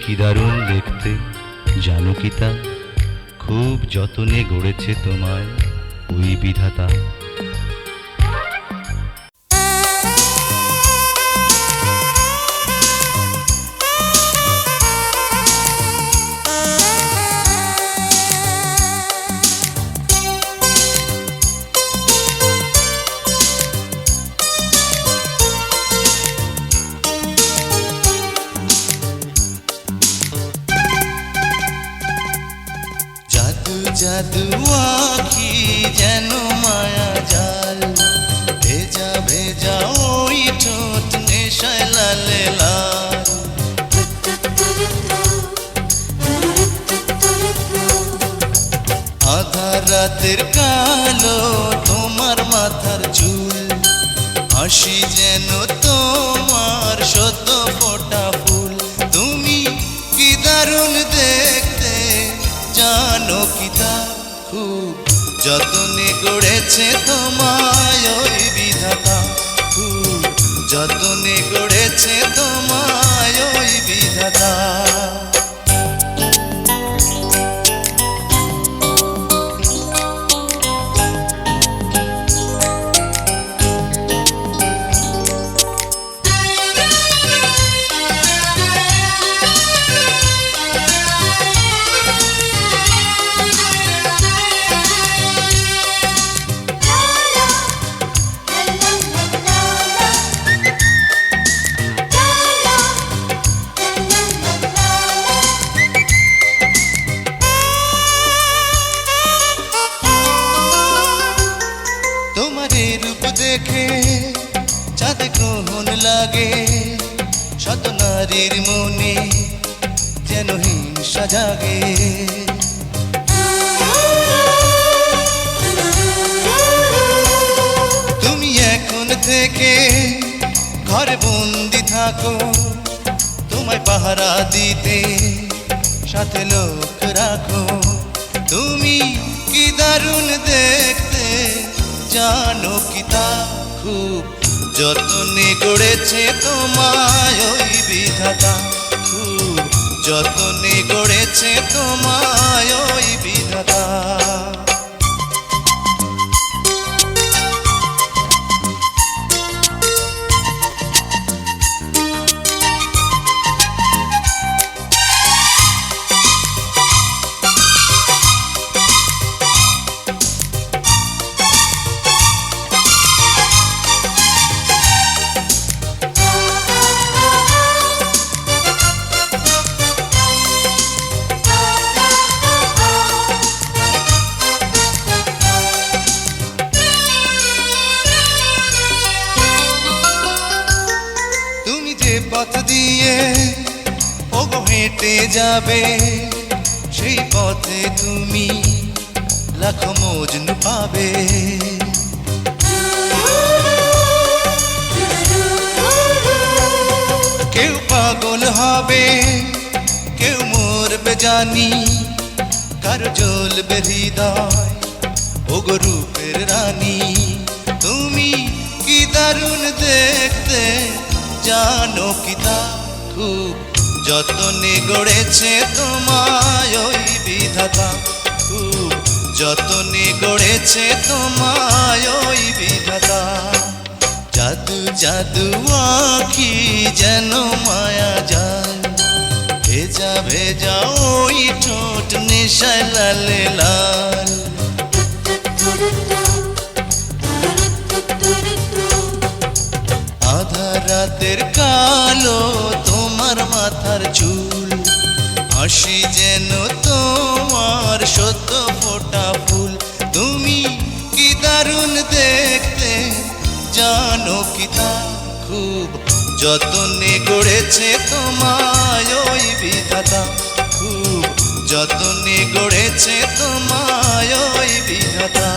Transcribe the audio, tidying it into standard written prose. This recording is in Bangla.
কি দারুণ দেখতে জানো কি তা, খুব যতনে গড়েছে তোমায় ওই বিধাতা। জাদু আঁখি যেন মায়া জাল, ভেজা ভেজা ওই ঠোঁট নেশায় লালে লাল। আধার রাতের কালো তোমার মাথার চুল, হাসি যেন তোমার শত ফোঁটা ফুল। তুমি কি দারুণ দেখতে জানো কি তা, খুব যতনে গড়েছে তোমায় ওই বিধাতা। খুব যতনে গড়েছে তোমায় ওই বিধাতা। রূপ দেখে চাঁদ গ্রহণ লাগে, শত নারীর মনে যেন হিংসা জাগে। তুমি এখন থেকে ঘরে বন্দি থাকো, তোমায় পাহারা দিতে সাথে লোক রাখো। তুমি কি দারুণ দেখতে জানো কি তা, খুব যতনে গড়েছে তোমায় ওই বিধাতা। খুব যতনে গড়েছে তোমায় ওই বিধাতা। পথ দিয়ে ওগো হেঁটে যাবে, সেই পথে তুমি লাখো মজনু পাবে। কেউ পাগল হবে, কেউ মরবে জানি, কারো জ্বলবে হৃদয় ওগো রূপের রানী। তুমি কি দারুণ দেখতে জানো কি তা, খুব যতনে গড়েছে তোমায় ওই বিধাতা। খুব যতনে গড়েছে তোমায় ওই বিধাতা। জাদু জাদু আঁখি যেন মায়া জাল, ভেজা ভেজা ওই ঠোঁট নেশায় লালে লাল। আধার রাতের কালো তোমার মাথার চুল, হাসি যেন তোমার শত ফোঁটা ফুল। তুমি কি দারুণ দেখতে জানো কি তা, খুব যতনে গড়েছে তোমায় ওই বিধাতা। খুব যতনে গড়েছে তোমায় ওই বিধাতা।